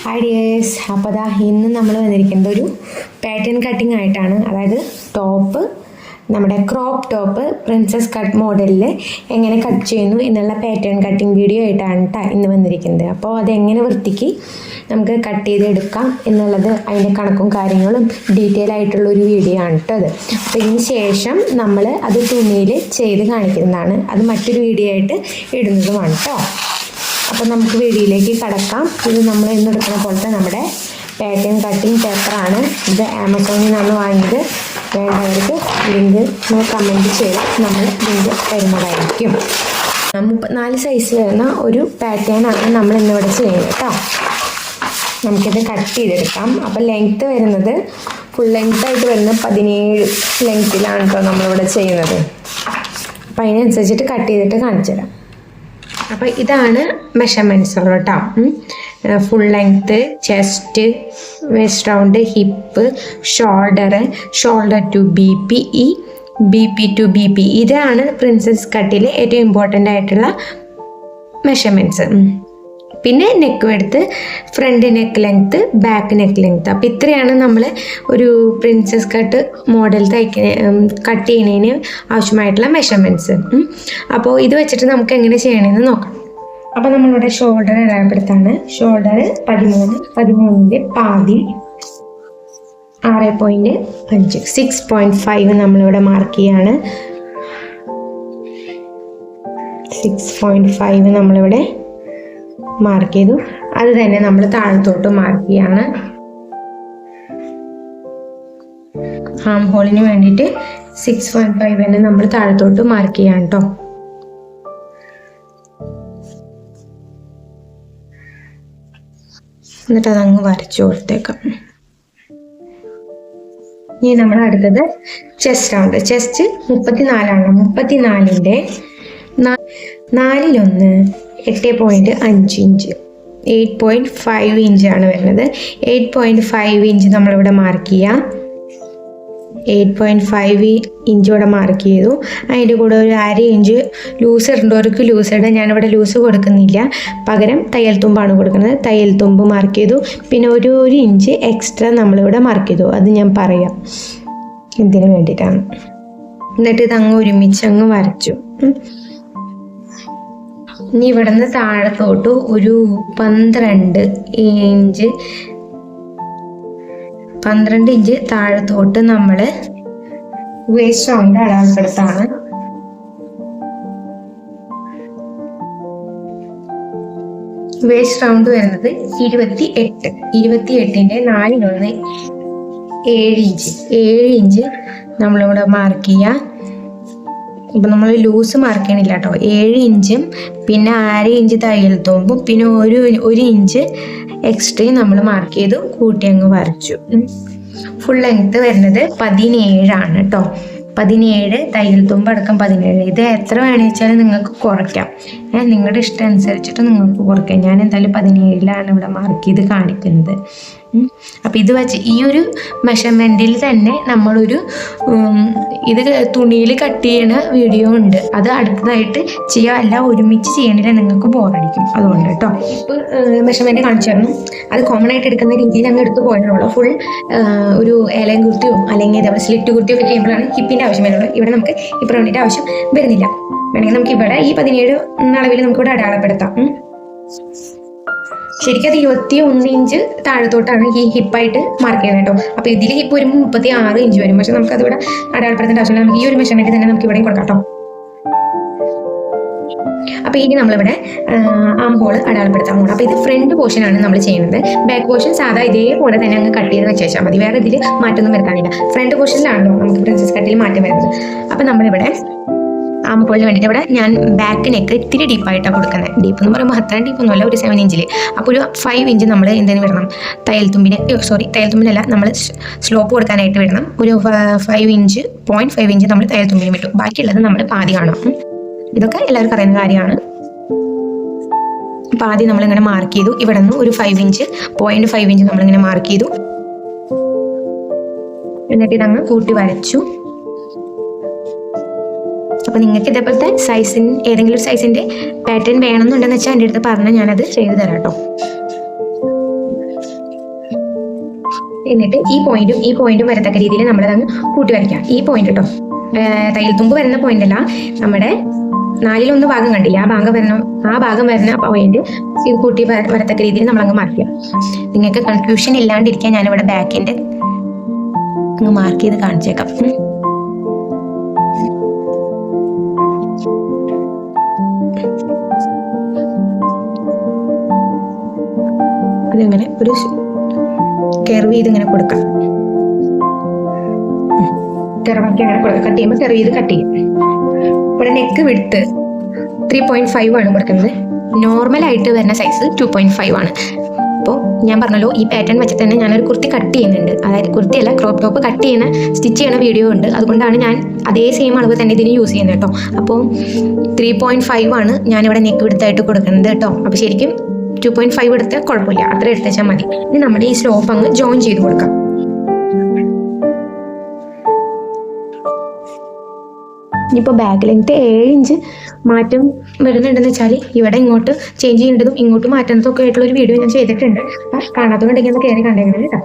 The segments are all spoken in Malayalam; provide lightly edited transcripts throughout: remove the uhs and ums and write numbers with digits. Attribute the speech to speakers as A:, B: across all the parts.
A: ഹായ് ഡിയേഴ്സ്, അപ്പോൾ ഇന്ന് നമ്മൾ വന്നിരിക്കുന്നത് ഒരു പാറ്റേൺ കട്ടിങ് ആയിട്ടാണ്. അതായത് ടോപ്പ്, നമ്മുടെ ക്രോപ്പ് ടോപ്പ് പ്രിൻസസ് കട്ട് മോഡലിൽ എങ്ങനെ കട്ട് ചെയ്യുന്നു എന്നുള്ള പാറ്റേൺ കട്ടിങ് വീഡിയോ ആയിട്ടാണ് ഇന്ന് വന്നിരിക്കുന്നത്. അപ്പോൾ അതെങ്ങനെ വൃത്തിക്ക് നമുക്ക് കട്ട് ചെയ്തെടുക്കാം എന്നുള്ളത്, അതിൻ്റെ കണക്കും കാര്യങ്ങളും ഡീറ്റെയിൽ ആയിട്ടുള്ളൊരു വീഡിയോ ആണ് കേട്ടോ അത്. അപ്പോൾ ഇതിന് ശേഷം നമ്മൾ അത് തുണിയിൽ ചെയ്ത് കാണിക്കുന്നതാണ്. അത് മറ്റൊരു വീഡിയോ ആയിട്ട് ഇടുന്നതുമാണ് കേട്ടോ. അപ്പോൾ നമുക്ക് വീഡിയോയിലേക്ക് കടക്കാം. ഇത് നമ്മൾ ഇന്നെടുക്കുന്ന പോലത്തെ നമ്മുടെ പാറ്റേൺ കട്ടിങ് പേപ്പറാണ്. ഇത് ആമസോണിൽ നിന്നാണ് വാങ്ങിയത്. വേണ്ടവർക്ക് ലിങ്ക് കമൻറ്റ് ചെയ്ത് നമ്മൾ ലിങ്ക് തരുന്നതായിരിക്കും. 34 സൈസ് വരുന്ന ഒരു പാറ്റേണാണ് നമ്മൾ ഇന്നിവിടെ ചെയ്യുന്നത് കേട്ടോ. നമുക്കിത് കട്ട് ചെയ്തെടുക്കാം. അപ്പോൾ ലെങ്ത്ത് വരുന്നത് ഫുൾ ലെങ്ത്തായിട്ട് വരുന്നത് 17 ലെങ്ത്തിലാണ് കേട്ടോ നമ്മളിവിടെ ചെയ്യുന്നത്. അപ്പോൾ അതിനനുസരിച്ചിട്ട് കട്ട് ചെയ്തിട്ട് കാണിച്ചു തരാം. അപ്പോൾ ഇതാണ് മെഷർമെൻറ്റ്സ് കേട്ടോ. Full length, chest, waist round, hip, shoulder to BP to BP. ഇതാണ് പ്രിൻസസ് കട്ടിൽ ഏറ്റവും ഇമ്പോർട്ടൻ്റ് ആയിട്ടുള്ള മെഷർമെൻറ്റ്സ്. പിന്നെ നെക്ക് എടുത്ത് front neck length, back neck length. അപ്പോൾ ഇത്രയാണ് നമ്മൾ ഒരു പ്രിൻസസ് കട്ട് മോഡൽ കട്ട് ചെയ്യുന്നതിന് ആവശ്യമായിട്ടുള്ള മെഷർമെൻറ്റ്സ്. അപ്പോൾ ഇത് വെച്ചിട്ട് നമുക്ക് എങ്ങനെ ചെയ്യണമെന്ന് നോക്കാം. അപ്പോൾ നമ്മളിവിടെ ഷോൾഡർ അടയാളപ്പെടുത്താണ്. ഷോൾഡർ 13 പാതി 6.5 6.5 നമ്മളിവിടെ മാർക്ക് ചെയ്യാണ്. 6.5 നമ്മളിവിടെ മാർക്ക് ചെയ്തു. അത് തന്നെ നമ്മൾ താഴത്തോട്ട് മാർക്ക് ചെയ്യാണ്. ആം ഹോളിന് വേണ്ടിയിട്ട് 6.5 തന്നെ നമ്മൾ താഴത്തോട്ട് മാർക്ക് ചെയ്യാണ് കേട്ടോ. എന്നിട്ട് അതങ്ങ് വരച്ചു കൊടുത്തേക്കാം. ഇനി നമ്മൾ അടുത്തത് ചെസ്റ്റ് റൗണ്ട്. ചെസ്റ്റ് 34 34ൻ്റെ 4/1 8.5 ഇഞ്ച്, 8.5 ഇഞ്ചാണ് വരുന്നത്. 8.5 ഇഞ്ച് നമ്മളിവിടെ മാർക്ക് ചെയ്യാം. 8.5 ഇഞ്ച് ഇവിടെ മാർക്ക് ചെയ്തു. അതിൻ്റെ കൂടെ ഒരു 1/2 ഇഞ്ച് ലൂസ് ഇടേണ്ടവർക്ക് ലൂസ് ഇടാം. ഞാനിവിടെ ലൂസ് കൊടുക്കുന്നില്ല, പകരം തയ്യൽ തുമ്പാണ് കൊടുക്കുന്നത്. തയ്യൽ തുമ്പ് മാർക്ക് ചെയ്തു. പിന്നെ ഒരു ഇഞ്ച് എക്സ്ട്രാ നമ്മളിവിടെ മാർക്ക് ചെയ്തു. അത് ഞാൻ പറയാം ഇതിന് വേണ്ടിയിട്ടാണ്. എന്നിട്ട് ഇതങ്ങ് ഒരുമിച്ച് അങ്ങ് വരച്ചു. ഇനി ഇവിടെ നിന്ന് താഴത്തോട്ട് ഒരു 12 ഇഞ്ച് താഴത്തോട്ട് നമ്മൾ വേസ്റ്റ് റൗണ്ട് അടയാളപ്പെടുത്താണ്. വേസ്റ്റ് റൗണ്ട് വരുന്നത് 28ൻ്റെ 4/1 7 ഇഞ്ച് നമ്മളിവിടെ മാർക്ക് ചെയ്യുക. ഇപ്പം നമ്മൾ ലൂസ് മാർക്ക് ചെയ്യണില്ല കേട്ടോ. 7 ഇഞ്ചും പിന്നെ 1/2 ഇഞ്ച് തയ്യൽ തുമ്പും പിന്നെ ഒരു ഇഞ്ച് എക്സ്ട്രയും നമ്മൾ മാർക്ക് ചെയ്തു കൂട്ടി അങ്ങ് വരച്ചു. ഫുൾ ലെങ്ത്ത് വരുന്നത് 17 കേട്ടോ. 17 തയ്യൽ തുമ്പ് അടക്കം 17. ഇത് എത്ര വേണമെന്ന് വെച്ചാൽ നിങ്ങൾക്ക് കുറയ്ക്കാം. നിങ്ങളുടെ ഇഷ്ടം അനുസരിച്ചിട്ട് നിങ്ങൾക്ക് കുറയ്ക്കാം. ഞാൻ എന്തായാലും 17ലാണ് ഇവിടെ മാർക്ക് ചെയ്ത് കാണിക്കുന്നത്. അപ്പം ഇത് വെച്ച് ഈ ഒരു മെഷർമെൻറ്റിൽ തന്നെ നമ്മളൊരു ഇത് തുണിയിൽ കട്ട് ചെയ്യണ വീഡിയോ ഉണ്ട്. അത് അടുത്തതായിട്ട് ചെയ്യുക. അല്ല ഒരുമിച്ച് ചെയ്യണില്ല, നിങ്ങൾക്ക് ബോറടിക്കും. അതുകൊണ്ട് കേട്ടോ ഇപ്പോൾ മെഷർമെൻറ്റ് കാണിച്ചു തരണം. അത് കോമൺ ആയിട്ട് എടുക്കുന്ന രീതിയിൽ അങ്ങ് എടുത്ത് പോയിട്ടുള്ളൂ. ഫുൾ ഒരു ഏലം കുർത്തിയോ അല്ലെങ്കിൽ ഇതേപോലെ സ്ലിറ്റ് കുർത്തിയോ ഒക്കെ ചെയ്യുമ്പോഴാണ് ഹിപ്പിൻ്റെ ആവശ്യം വരുന്നത്. ഇവിടെ നമുക്ക് ഹിപ്പ് റൗണ്ടിൻ്റെ ആവശ്യം വരുന്നില്ല. വേണമെങ്കിൽ നമുക്ക് ഇവിടെ ഈ 17 അളവിൽ നമുക്കിവിടെ അടയാളപ്പെടുത്താം. ശരിക്കും അത് 21 ഇഞ്ച് താഴത്തോട്ടാണ് ഈ ഹിപ്പായിട്ട് മാർക്ക് ചെയ്യുന്നത് കേട്ടോ. അപ്പോൾ ഇതിൽ ഹിപ്പ് വരുമ്പോൾ 36 ഇഞ്ച് വരും. പക്ഷെ നമുക്ക് അതിവിടെ അടയാളപ്പെടുത്തേണ്ട ആവശ്യമില്ല. നമുക്ക് ഈ ഒരു മെഷർമെൻറ്റ് തന്നെ നമുക്ക് ഇവിടെ കൊടുക്കാം കേട്ടോ. അപ്പോൾ ഇനി നമ്മളിവിടെ ആം ഹോൾ അടയാളപ്പെടുത്താൻ പോകണം. അപ്പോൾ ഇത് ഫ്രണ്ട് പോർഷനാണ് നമ്മൾ ചെയ്യുന്നത്. ബാക്ക് പോർഷൻ സാധാ ഇതേപോലെ തന്നെ അങ്ങ് കട്ട് ചെയ്ത് വെച്ചാൽ മതി. വേറെ ഇതിൽ മാറ്റമൊന്നും വരുത്താനില്ല. ഫ്രണ്ട് പോർഷനിലാണല്ലോ നമുക്ക് പ്രിൻസസ് കട്ടിൽ മാറ്റം വരുന്നത്. അപ്പോൾ നമ്മളിവിടെ ആം ഹോളിന് വേണ്ടിയിട്ട് ഇവിടെ ഞാൻ ബാക്ക് നെക്ക് ഇത്തിരി ഡീപ്പായിട്ടാണ് കൊടുക്കുന്നത്. ഡീപ്പ് എന്ന് പറയുമ്പോൾ അത്രയും ഡീപ്പൊന്നുമല്ല, ഒരു 7 ഇഞ്ചിൽ. അപ്പോൾ ഒരു 5 ഇഞ്ച് നമ്മൾ എന്തിനു വിടണം, തയ്യൽ തുമ്പിനല്ല, നമ്മൾ സ്ലോപ്പ് കൊടുക്കാനായിട്ട് വിടണം. ഒരു 0.5 ഇഞ്ച് നമ്മൾ തയ്യൽ തുമ്പിന് വിട്ടു. ബാക്കിയുള്ളത് നമ്മൾ പാതി കാണും. ഇതൊക്കെ എല്ലാവർക്കും അറിയുന്ന കാര്യമാണ്. പാതി നമ്മളിങ്ങനെ മാർക്ക് ചെയ്തു. ഇവിടെ നിന്ന് ഒരു 0.5 ഇഞ്ച് നമ്മളിങ്ങനെ മാർക്ക് ചെയ്തു. എന്നിട്ട് ഇതങ്ങ് കൂട്ടി വരച്ചു. അപ്പോൾ നിങ്ങൾക്ക് ഇതേപോലത്തെ സൈസിന് ഏതെങ്കിലും ഒരു സൈസിൻ്റെ പാറ്റേൺ വേണമെന്നുണ്ടെന്ന് വെച്ചാൽ എൻ്റെ അടുത്ത് പറഞ്ഞാൽ ഞാനത് ചെയ്തു തരാം കേട്ടോ. എന്നിട്ട് ഈ പോയിന്റും വരത്തക്ക രീതിയിൽ നമ്മളതങ്ങ് കൂട്ടി വരയ്ക്കാം. ഈ പോയിന്റ് കേട്ടോ, തയ്യൽ തുമ്പ് വരുന്ന പോയിന്റ് അല്ല, നമ്മുടെ 4/1 ഭാഗം കണ്ടില്ല, ആ ഭാഗം വരുന്ന പോയിന്റ് ഇത് കൂട്ടി വരത്തക്ക രീതിയിൽ നമ്മളങ്ങ് മാർക്ക് ചെയ്യാം. നിങ്ങൾക്ക് കൺഫ്യൂഷൻ ഇല്ലാണ്ടിരിക്കാൻ ഞാനിവിടെ ബാക്കിൻ്റെ അങ്ങ് മാർക്ക് ചെയ്ത് കാണിച്ചേക്കാം. അതിങ്ങനെ ഒരു കെർവ് ചെയ്ത് ഇങ്ങനെ കൊടുക്കാം. കെർവാക്കി അങ്ങനെ കൊടുക്കാം. കട്ട് ചെയ്യുമ്പോൾ കെർവ് ചെയ്ത് കട്ട് ചെയ്യും. ഇവിടെ നെക്ക് വിഡ്ത്ത് 3.5 ആണ് കൊടുക്കുന്നത്. നോർമലായിട്ട് വരുന്ന സൈസ് 2.5 ആണ്. അപ്പോൾ ഞാൻ പറഞ്ഞല്ലോ, ഈ പാറ്റേൺ വെച്ചിട്ട് തന്നെ ഞാനൊരു കുർത്തി കട്ട് ചെയ്യുന്നുണ്ട്. അതായത് കുർത്തിയല്ല, ക്രോപ്പ് ടോപ്പ് കട്ട് ചെയ്യുന്ന സ്റ്റിച്ച് ചെയ്യുന്ന വീഡിയോ ഉണ്ട്. അതുകൊണ്ടാണ് ഞാൻ അതേ സെയിം അളവ് തന്നെ ഇതിന് യൂസ് ചെയ്യുന്നത് കേട്ടോ. അപ്പോൾ 3.5 ആണ് ഞാനിവിടെ നെക്ക് വിഡ്ത്തായിട്ട് കൊടുക്കുന്നത് കേട്ടോ. അപ്പോൾ ശരിക്കും 2.5 എടുത്താൽ കുഴപ്പമില്ല, അത്ര എടുത്തുവെച്ചാൽ മതി. ഇനി നമ്മുടെ ഈ സ്ലോപ്പ് അങ്ങ് ജോയിൻ ചെയ്ത് കൊടുക്കാം. ഇനിയിപ്പോൾ ബാക്ക് ലെങ്ത്ത് 7 ഇഞ്ച് മാറ്റം വരുന്നുണ്ടെന്ന് വെച്ചാൽ ഇവിടെ ഇങ്ങോട്ട് ചേഞ്ച് ചെയ്യേണ്ടതും ഇങ്ങോട്ട് മാറ്റുന്നതും ഒക്കെ ആയിട്ടുള്ള ഒരു വീഡിയോ ഞാൻ ചെയ്തിട്ടുണ്ട്. കാണാത്തതുകൊണ്ടെങ്കിൽ ഒന്ന് കയറി കണ്ടേക്കുന്നത് കേട്ടോ.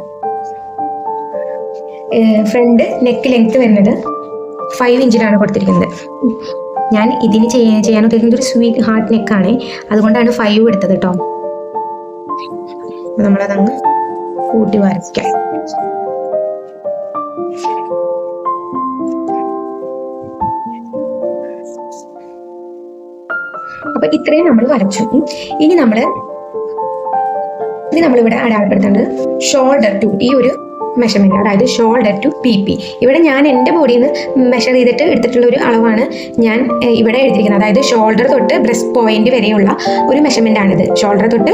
A: ഫ്രണ്ട് നെക്ക് ലെങ്ത്ത് വരുന്നത് 5 ഇഞ്ചിലാണ് കൊടുത്തിരിക്കുന്നത്. ഞാൻ ഇതിന് ചെയ്യാൻ ഉദ്ദേശിക്കുന്നത് ഒരു സ്വീറ്റ് ഹാർട്ട് നെക്കാണ്, അതുകൊണ്ടാണ് 5 എടുത്തത് കേട്ടോ. നമ്മളതങ്ങ് കൂട്ടി വരയ്ക്കാം. അപ്പൊ ഇത്രയും നമ്മൾ വരച്ചു. ഇനി നമ്മളിവിടെ അടയാളപ്പെടുത്തേണ്ടത് ഷോൾഡർ ടു ഈ ഒരു മെഷർമെന്റ്, അതായത് ഷോൾഡർ ടു PP. ഇവിടെ ഞാൻ എൻ്റെ ബോഡിയിൽ നിന്ന് മെഷർ ചെയ്തിട്ട് എടുത്തിട്ടുള്ള ഒരു അളവാണ് ഞാൻ ഇവിടെ എഴുതിയിരിക്കുന്നത്. അതായത് ഷോൾഡർ തൊട്ട് ബ്രസ്റ്റ് പോയിന്റ് വരെയുള്ള ഒരു മെഷർമെന്റ് ആണിത്. ഷോൾഡർ തൊട്ട്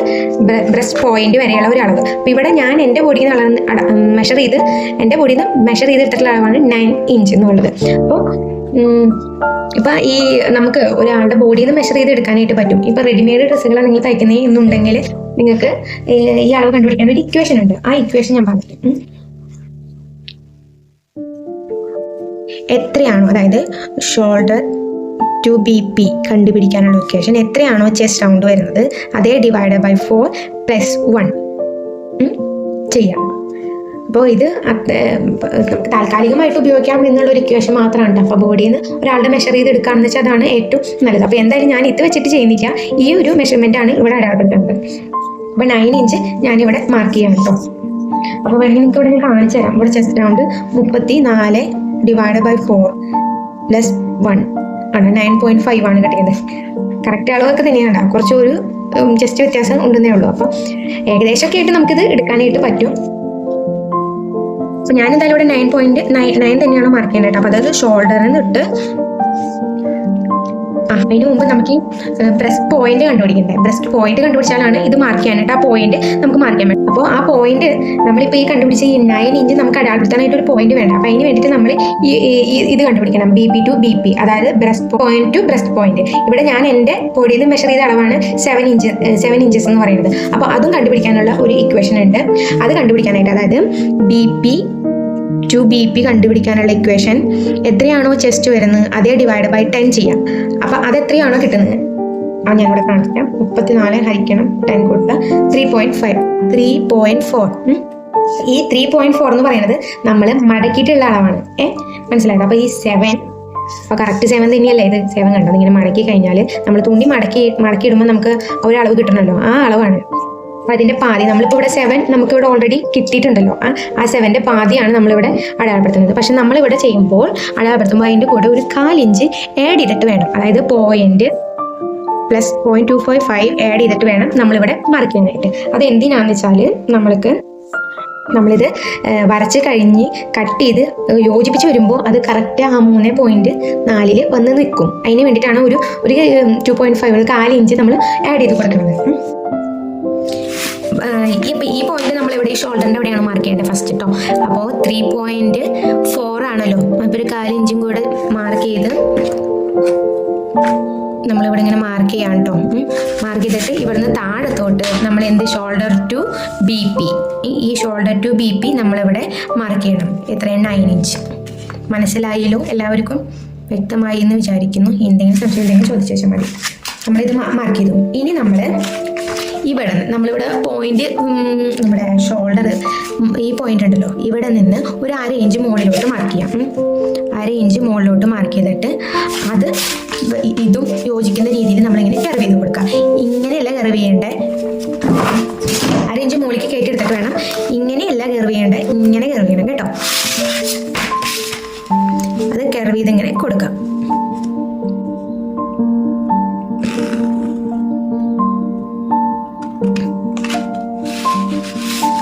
A: ബ്രസ്റ്റ് പോയിന്റ് വരെയുള്ള ഒരു അളവ്. അപ്പോൾ ഇവിടെ ഞാൻ എൻ്റെ ബോഡിയിൽ നിന്ന് മെഷർ ചെയ്തെടുത്തിട്ടുള്ള അളവാണ് 9 ഇഞ്ച് എന്നുള്ളത്. അപ്പോൾ ഇപ്പം ഈ നമുക്ക് ഒരാളുടെ ബോഡിയിൽ നിന്ന് മെഷർ ചെയ്ത് എടുക്കാനായിട്ട് പറ്റും. ഇപ്പം റെഡിമെയ്ഡ് ഡ്രസ്സുകളാണ് നിങ്ങൾ തയ്ക്കുന്നത് എന്നുണ്ടെങ്കിൽ നിങ്ങൾക്ക് ഈ അളവ് കണ്ടുപിടിക്കാൻ ഒരു ഇക്വേഷൻ ഉണ്ട്. ആ ഇക്വേഷൻ ഞാൻ പറഞ്ഞു. എത്രയാണോ, അതായത് ഷോൾഡർ ടു BP കണ്ടുപിടിക്കാനുള്ള ഇക്വേഷൻ എത്രയാണോ ചെസ്റ്റ് റൗണ്ട് വരുന്നത്, അതേ ഡിവൈഡഡ് ബൈ 4 + 1 ചെയ്യാം. അപ്പോൾ ഇത് താൽക്കാലികമായിട്ട് ഉപയോഗിക്കാം എന്നുള്ളൊരു ഇക്വേഷൻ മാത്രമാണ്. അപ്പോൾ ബോഡിയിൽ നിന്ന് ഒരാളുടെ മെഷർ ചെയ്ത് എടുക്കുകയാണെന്ന് വെച്ചാൽ അതാണ് ഏറ്റവും നല്ലത്. അപ്പോൾ എന്തായാലും ഞാൻ ഇത് വെച്ചിട്ട് ചെയ്യുന്നില്ല, ഈ ഒരു മെഷർമെൻ്റ് ആണ് ഇവിടെ അടയാളപ്പെടുത്തുന്നത്. അപ്പോൾ 9 ഇഞ്ച് ഞാനിവിടെ മാർക്ക് ചെയ്യാം കേട്ടോ. അപ്പോൾ വേണമെങ്കിൽ നിങ്ങൾക്ക് ഇവിടെ ഞാൻ കാണിച്ചു തരാം. ഇവിടെ ചെസ്റ്റ് റൗണ്ട് 34 ഡിവൈഡ് ബൈ 4 + 1 ആണ്, 9.5 ആണ് കിട്ടിയത്. കറക്റ്റ് അളവൊക്കെ തന്നെയാണ്, കുറച്ച് ഒരു ജസ്റ്റ് വ്യത്യാസം ഉണ്ടെന്നേ ഉള്ളൂ. അപ്പോൾ ഏകദേശമൊക്കെ ആയിട്ട് നമുക്കിത് എടുക്കാനായിട്ട് പറ്റും. അപ്പോൾ ഞാൻ എന്തായാലും ഇവിടെ 9.9 തന്നെയാണ് മാർക്ക് ചെയ്യേണ്ടത്. അപ്പോൾ അതായത് ഷോൾഡറിൽ നിന്നിട്ട് അതിന് മുമ്പ് നമുക്ക് ഈ ബ്രസ്റ്റ് പോയിന്റ് കണ്ടുപിടിക്കണ്ടേ. ബ്രസ്റ്റ് പോയിന്റ് കണ്ടുപിടിച്ചാലാണ് ഇത് മാർക്ക് ചെയ്യാനായിട്ട് ആ പോയിന്റ് നമുക്ക് മാർക്ക് ചെയ്യാൻ പറ്റും. അപ്പോൾ ആ പോയിന്റ് നമ്മളിപ്പോൾ ഈ കണ്ടുപിടിച്ച ഈ 9 ഇഞ്ച് നമുക്ക് അടയാളപ്പെടുത്താനായിട്ട് ഒരു പോയിന്റ് വേണം. അപ്പോൾ അതിന് വേണ്ടിയിട്ട് നമ്മൾ ഇത് കണ്ടുപിടിക്കണം, BP to BP, അതായത് breast point two breast point. ഇവിടെ ഞാൻ എൻ്റെ ബോഡിയിൽ നിന്ന് മെഷർ ചെയ്ത അളവാണ് 7 ഇഞ്ചസ് എന്ന് പറയുന്നത്. അപ്പോൾ അതും കണ്ടുപിടിക്കാനുള്ള ഒരു ഇക്വേഷൻ ഉണ്ട്. അത് കണ്ടുപിടിക്കാനായിട്ട്, അതായത് BP to BP കണ്ടുപിടിക്കാനുള്ള ഇക്വേഷൻ എത്രയാണോ ചെസ്റ്റ് വരുന്നത് അതേ ഡിവൈഡ് ബൈ 10 ചെയ്യാം. അപ്പോൾ അതെത്രയാണോ കിട്ടുന്നത് ഞാനിവിടെ കാണിക്കാം. 34 ഹരിക്കണം 10 കൊടുത്താൽ 3.4. ഈ 3.4 എന്ന് പറയുന്നത് നമ്മൾ മടക്കിയിട്ടുള്ള അളവാണ്. മനസ്സിലായത്? അപ്പോൾ ഈ 7, അപ്പോൾ കറക്റ്റ് 7 തന്നെയല്ലേ ഇത്? 7 കണ്ടത് ഇങ്ങനെ മടക്കി കഴിഞ്ഞാൽ നമ്മൾ തുണി മടക്കിയിടുമ്പോൾ നമുക്ക് ഒരളവ് കിട്ടണമല്ലോ, ആ അളവാണ്. അപ്പോൾ അതിൻ്റെ പാതി നമ്മളിപ്പോൾ ഇവിടെ 7 നമുക്കിവിടെ ഓൾറെഡി കിട്ടിയിട്ടുണ്ടല്ലോ. ആ 7ൻ്റെ പാതിയാണ് നമ്മളിവിടെ അടയാളപ്പെടുത്തുന്നത്. പക്ഷെ നമ്മളിവിടെ ചെയ്യുമ്പോൾ അടയാളപ്പെടുത്തുമ്പോൾ അതിൻ്റെ കൂടെ ഒരു 1/4 ഇഞ്ച് ആഡ് ചെയ്തിട്ട് വേണം. അതായത് പോയിന്റ് + 0.255 ആഡ് ചെയ്തിട്ട് വേണം നമ്മളിവിടെ മാർക്ക് ചെയ്യാനായിട്ട്. അത് എന്തിനാണെന്ന് വെച്ചാൽ നമ്മളിത് വരച്ച് കഴിഞ്ഞ് കട്ട് ചെയ്ത് യോജിപ്പിച്ച് വരുമ്പോൾ അത് കറക്റ്റ് ആ 3.4 വന്ന് നിൽക്കും. അതിന് വേണ്ടിയിട്ടാണ് ഒരു 2.5 1/4 ഇഞ്ച് നമ്മൾ ആഡ് ചെയ്ത് കൊടുക്കുന്നത്. ഈ പോയിന്റ് നമ്മളിവിടെ ഈ ഷോൾഡറിൻ്റെ എവിടെയാണ് മാർക്ക് ചെയ്യേണ്ടത് ഫസ്റ്റ് കേട്ടോ. അപ്പോൾ 3.4 ആണല്ലോ, അപ്പോൾ ഒരു 1/4 ഇഞ്ചും കൂടെ മാർക്ക് ചെയ്ത് നമ്മളിവിടെ ഇങ്ങനെ മാർക്ക് ചെയ്യാം കേട്ടോ. മാർക്ക് ചെയ്തിട്ട് ഇവിടുന്ന് താഴത്തോട്ട് നമ്മൾ ഷോൾഡർ ടു BP, ഈ ഷോൾഡർ ടു BP നമ്മളിവിടെ മാർക്ക് ചെയ്യണം. എത്രയാണ്? 9 ഇഞ്ച്. മനസ്സിലായല്ലോ എല്ലാവർക്കും? വ്യക്തമായി എന്ന് വിചാരിക്കുന്നു. എന്തെങ്കിലും സംശയം ഉണ്ടെങ്കിൽ ചോദിച്ചു വെച്ചാൽ മതി. നമ്മളിത് മാർക്ക് ചെയ്തു. ഇനി നമ്മൾ ഇവിടെ നിന്ന് നമ്മളിവിടെ പോയിന്റ് നമ്മുടെ ഷോൾഡർ ഈ പോയിന്റ് ഉണ്ടല്ലോ, ഇവിടെ നിന്ന് ഒരു 1/2 ഇഞ്ച് മുകളിലോട്ട് മാർക്ക് ചെയ്യാം. 1/2 ഇഞ്ച് മുകളിലോട്ട് മാർക്ക് ചെയ്തിട്ട് അത് ഇതും യോജിക്കുന്ന രീതിയിൽ നമ്മളിങ്ങനെ കർവ് ചെയ്ത് കൊടുക്കുക. ഇങ്ങനെയല്ല കർവ് ചെയ്യേണ്ടത്, 1/2 ഇഞ്ച് മുകളിലേക്ക് കയറ്റിയെടുത്തിട്ട് വേണം. ഇങ്ങനെയല്ല കർവ് ചെയ്യേണ്ടത്, ഇങ്ങനെ കർവ് ചെയ്യണം കേട്ടോ. അത് കർവ് ചെയ്ത് ഇങ്ങനെ കൊടുക്കാം.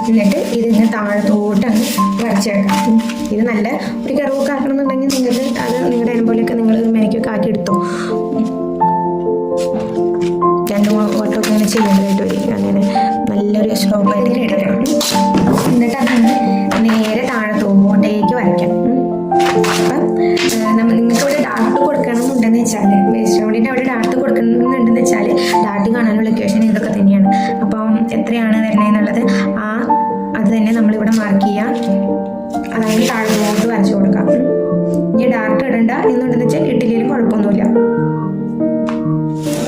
A: എന്നിട്ട് ഇതിങ്ങനെ താഴത്തോട്ടങ്ങ് വരച്ചെടുക്കാം. ഇത് നല്ല ഒരു കർവൊക്കെ ആക്കണമെന്നുണ്ടെങ്കിൽ നിങ്ങൾക്ക് അത് നിങ്ങളുടെ അനുപോലെയൊക്കെ നിങ്ങൾ മെനക്കൊക്കെ ആക്കി എടുത്തോ. 2-3 വട്ടമൊക്കെ ഇങ്ങനെ ചെയ്യേണ്ടതായിട്ട് വരും. അങ്ങനെ നല്ലൊരു സ്ലോപ്പായിട്ട് എടുക്കണം. എന്നിട്ട് അതങ്ങ് നേരെ താഴത്തോട്ടേക്ക് വരയ്ക്കാം. അപ്പം നിങ്ങൾക്ക് ഇവിടെ ഡാർട്ട് കൊടുക്കണമെന്നുണ്ടെന്ന് വെച്ചാൽ, വേസ്റ്റ് റൗണ്ടിൻ്റെ അവിടെ ഡാർട്ട് കൊടുക്കണമെന്നുണ്ടെന്ന് വെച്ചാൽ ഡാർട്ട് കാണാനുള്ള ഇക്വേഷൻ ഇതൊക്കെ തന്നെയാണ്. അപ്പം എത്രയാണ് വരുന്നതെന്നുള്ളത് അത് തന്നെ നമ്മളിവിടെ മാർക്ക് ചെയ്യാം. അതായത് താഴത്തോട്ട് വരച്ചു കൊടുക്കാം. ഇനി ഡാർട്ട് ഇടണ്ട എന്നുണ്ടെന്ന് വെച്ചാൽ ഇട്ടില്ലെങ്കിലും കുഴപ്പമൊന്നുമില്ല.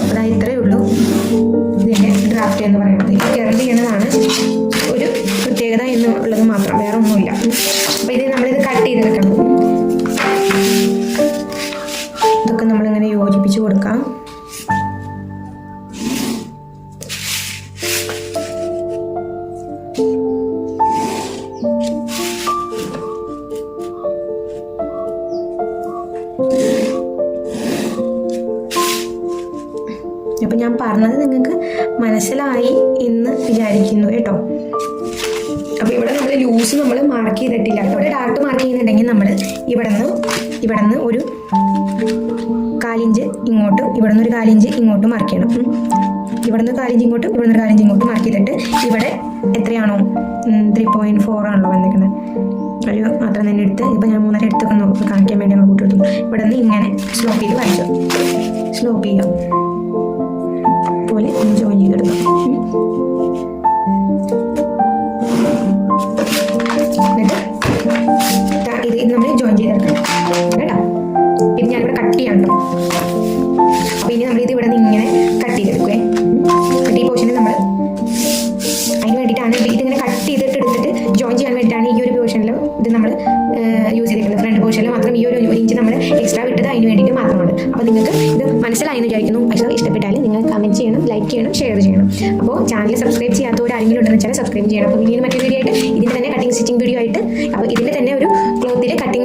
A: അതായത് ഇത്രയേ ഉള്ളൂ ഇതിൻ്റെ ഡ്രാഫ്റ്റ് എന്ന് പറയുന്നത്. കർവ് ചെയ്യണതാണ് ഒരു പ്രത്യേകത എന്നുള്ളത് മാത്രം, വേറെ ഒന്നുമില്ല. അപ്പോൾ ഇത് നമ്മളിത് കട്ട് ചെയ്തെടുക്കണം. ഇതൊക്കെ നമ്മളിങ്ങനെ യോജിപ്പിച്ച് കൊടുക്കാം. അപ്പം ഞാൻ പറഞ്ഞത് നിങ്ങൾക്ക് മനസ്സിലായി എന്ന് വിചാരിക്കുന്നു കേട്ടോ. അപ്പോൾ ഇവിടെ നമ്മൾ ലൂസ് നമ്മൾ മാർക്ക് ചെയ്തിട്ടില്ല. ഇവിടെ ഡാർട്ട് മാർക്ക് ചെയ്യുന്നുണ്ടെങ്കിൽ നമ്മൾ ഇവിടെ നിന്ന് ഒരു 1/4 ഇഞ്ച് ഇങ്ങോട്ടും ഇവിടെ നിന്ന് ഒരു 1/4 ഇഞ്ച് ഇങ്ങോട്ടും മാർക്ക് ചെയ്യണം. ഇവിടെ നിന്ന് 1/4 ഇഞ്ച് ഇങ്ങോട്ടും ഇവിടെ നിന്ന് 1/4 ഇഞ്ച് ഇങ്ങോട്ടും മാർക്ക് ചെയ്തിട്ട് ഇവിടെ എത്രയാണോ 3.4 ആണല്ലോ വന്നിരിക്കുന്നത്, ഒരു മാത്രം തന്നെ എടുത്ത് ഇപ്പം ഞാൻ 3.5 എടുത്തൊക്കെ കാണിക്കാൻ വേണ്ടി നമ്മൾ കൂട്ടി എടുത്തു. ഇവിടെ നിന്ന് ഇങ്ങനെ സ്ലോപ്പ് ചെയ്ത് വരച്ചു. സ്ലോപ്പ് ചെയ്യുക പോലെ ജോയിൻ ചെയ്തെടുക്കാം. എന്നിട്ട് ഇത് നമ്മൾ ജോയിൻ ചെയ്തെടുക്കണം കേട്ടോ. ഇത് ഞാനിവിടെ കട്ട് ചെയ്യാനുണ്ടോ. അപ്പോൾ ഇനി നമ്മളിത് ഇവിടെ നിന്ന് ഇങ്ങനെ കട്ട് ചെയ്തെടുക്കുവേ. എന്നിട്ട് ഈ പോർഷനിൽ നമ്മൾ അതിന് വേണ്ടിയിട്ടാണ് ഇതിങ്ങനെ കട്ട് ചെയ്തിട്ട് എടുത്തിട്ട് ജോയിൻ ചെയ്യാൻ വേണ്ടിയിട്ടാണ് ഈ ഒരു പോർഷനിൽ ഇത് നമ്മൾ യൂസ് ചെയ്തിരിക്കുന്നത്. ഫ്രണ്ട് പോർഷനിൽ മാത്രം ഈ ഒരു ഇഞ്ച് നമ്മൾ എക്സ്ട്രാ വിട്ടത് അതിന് വേണ്ടിയിട്ട് മാത്രമാണ്. അപ്പോൾ നിങ്ങൾക്ക് ഇത് മനസ്സിലായെന്ന് വിചാരിക്കുന്നു. പക്ഷേ ഇഷ്ടപ്പെട്ടാൽ നിങ്ങൾ കമൻറ്റ് ചെയ്യണം, ലൈക്ക് ചെയ്യണം, ഷെയർ ചെയ്യണം. അപ്പോൾ ചാനൽ സബ്സ്ക്രൈബ് ചെയ്യാത്തവർ ആരെങ്കിലും ഉണ്ടെന്ന് വെച്ചാൽ സബ്സ്ക്രൈബ് ചെയ്യണം. അപ്പോൾ ഇനി മറ്റൊരു വീഡിയോ ആയിട്ട് ഇതിൻ്റെ തന്നെ കട്ടിങ് സ്റ്റിച്ചിങ് വീഡിയോ ആയിട്ട്, അപ്പോൾ ഇതിൻ്റെ തന്നെ ഒരു ക്ലോത്തിൻ്റെ കട്ടിങ്